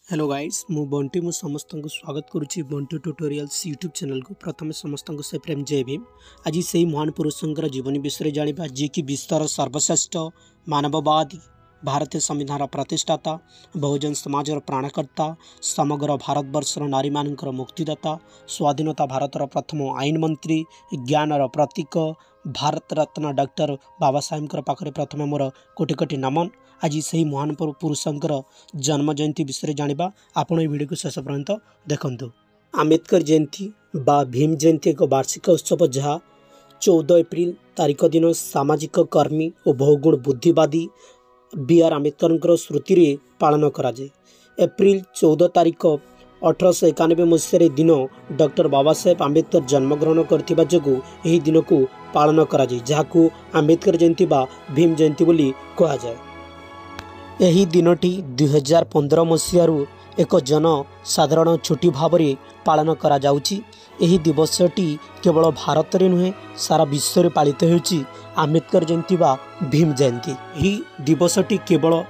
Hello guys मु बंटी मु समस्त को स्वागत करुच्ची बंटी ट्यूटोरियल्स यूट्यूब चैनल को प्रथम समस्त को से प्रेम जय भीम। आज से महान पुरुषों जीवनी विषय जाना जी कि विश्वर सर्वश्रेष्ठ मानववादी भारतीय संविधान प्रतिष्ठाता बहुजन समाज प्राणकर्ता समग्र भारतवर्षर नारी मानकर मुक्तिदाता स्वाधीनता भारतर प्रथम आईन मंत्री ज्ञानर प्रतीक भारत रत्न डॉक्टर बाबा साहेब पाखे प्रथम मोर कोटि कोटि नमन। आज से महान पुरुषंकर जन्म जयंती विषय जाना आपण ये वीडियो को शेष पर्यंत देखंतु। आम्बेडकर जयंती बा भीम जयंती एक वार्षिक उत्सव जहाँ 14 एप्रिल तारीख दिन सामाजिक कर्मी और बहुगुण बुद्धिवादी बी.आर. आम्बेडकर स्मृति रे पालन कराए। एप्रिल 14 तारीख 1891 मसीह दिन डॉक्टर बाबा साहेब आम्बेडकर जन्मग्रहण करथिबा जोगु एही दिन को पालन कराए जहां आम्बेडकर जयंती बा भीम जयंती बोली कहा जाए। यही दिनटी 2015 मसीहारू एक जन साधारण छुट्टी भाव में पालन करा जाउची। यही दिवसटी केवल भारत में नुहे सारा विश्व में पालित होउची आम्बेडकर जयंती बा भीम जयंती। यही दिवसटी केवल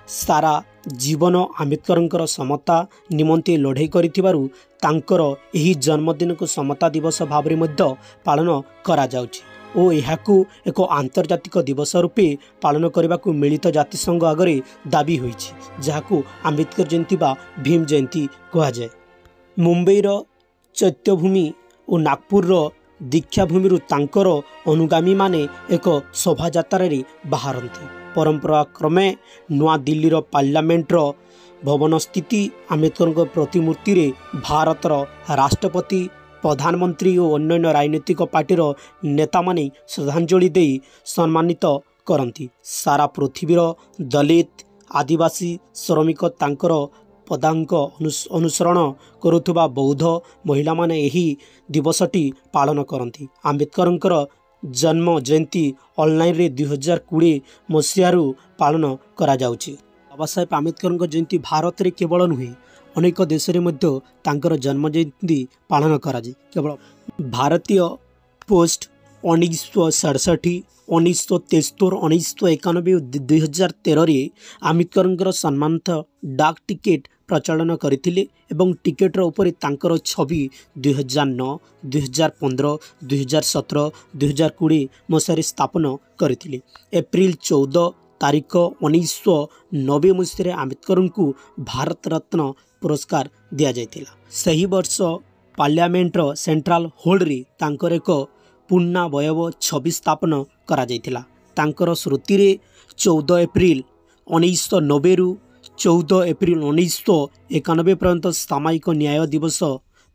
सारा जीवन आम्बेडकर समता निमंते लड़ाई करिथिबारु तांकर यही जन्मदिन को समता दिवस भाव में मध्य पालन करा जाउची और यहाकू एक आंतर्जातिक दिवस रूपे पालन करने को मिलित जातिसंघ आगे दाबी होइछि जहाकू आम्बेडकर जयंती बा भीम जयंती कहा जाए। मुंबईर चैत्यभूमि और नागपुर दीक्षाभूमि तांकर अनुगामी माने एक शोभा यात्रा बाहरती। परंपरा क्रमे नवा दिल्लीर पार्लियामेंटर भवन स्थित आम्बेडकर प्रतिमूर्ति रे भारतर राष्ट्रपति प्रधानमंत्री और अन्य राजनीतिक पार्टीर नेता माने श्रद्धांजलि दे सम्मानित करती। सारा पृथ्वीर दलित आदिवासी श्रमिक तांकर पदांक अनुसरण करुथुबा बौद्ध महिला माने यही दिवसटी पालन करती। आम्बेडकर जन्म जयंती ऑनलाइन रे 2020 मसीहारू पालन करा जाउची। बाबा साहेब आम्बेडकर जयंती भारत रे केवल नुहे अनेक देश में जन्म जयंती पालन कराए। केवल भारतीय पोस्ट 1967 1973 1991 2013 आम्बेडकर सम्मानित डाक टिकेट प्रचलन करथिले एवं टिकेटर ऊपर तांकर छवि 2009 2015 2017 2020 मसीह स्थापन करथिले। एप्रिल 14 तारीख 1990 मसीह आम्बेडकर को भारत रत्न पुरस्कार दिया जाइथिला। सही वर्ष पार्लियामेंटर सेंट्रल हॉल रे तांकर एक पूर्णावयव 26 स्थापन करा जाइथिला। तांकर स्मृति रे 14 एप्रिल 1990 रु 14 एप्रिल 1991 पर्यंत सामायिक न्याय दिवस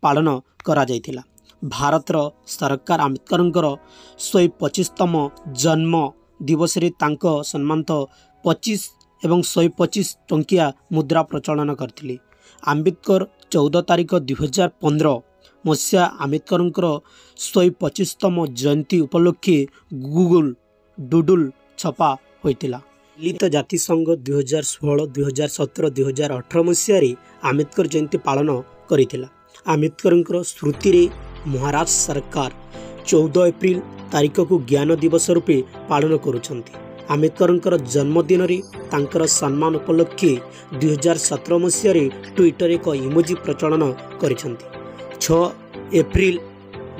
पालन करा जाइथिला। भारतर सरकार आम्बेडकर 125तम जन्म दिवस रे तांको सम्मानित 25 एवं 125 टंकिया मुद्रा प्रचलन करथिले। आम्बेडकर 14 तारीख 2015 मसीहा आम्बेडकर 125तम जयंती उपलक्षे गूगल डुडुल छपा होइतिला। मिलित जातिसंघ 2016 2017 2018 मसीह आम्बेडकर जयंती पालन करिथिला। आम्बेडकर स्मृति रे महाराष्ट्र सरकार 14 एप्रिल तारीख को ज्ञान दिवस रूपे पालन करुछंती। आम्बेडकर जन्मदिन रे तांकर सम्मान उपलक्षे 2017 मसीह ट्विटर एक इमोजी प्रचलन करिछंती। 6 एप्रिल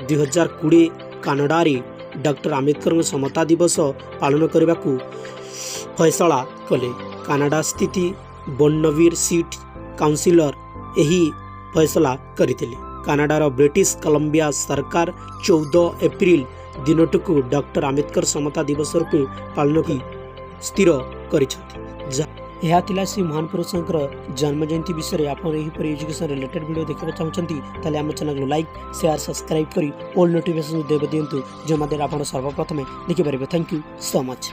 2020 कनाडा रे डॉक्टर आम्बेडकर समता दिवस पालन करने को फैसला कले। कनाडा स्थित बर्नवीर सीट काउंसिलर यही फैसला करथिले। कनाडार ब्रिटिश कोलंबिया सरकार 14 एप्रिल दिनटू डॉक्टर आम्बेडकर समता दिवस रूपे पालन की स्थिर करिछथि। से महान पुरुषंकर जन्म जयंती विषय आप एजुकेशन रिलेटेड वीडियो देखा चाहते ताले आम चैनल को लाइक शेयर सब्सक्राइब करी ऑल नोटिफिकेशन देव दिंतु जो आप सर्वप्रथम देखिपारे। Thank you so much.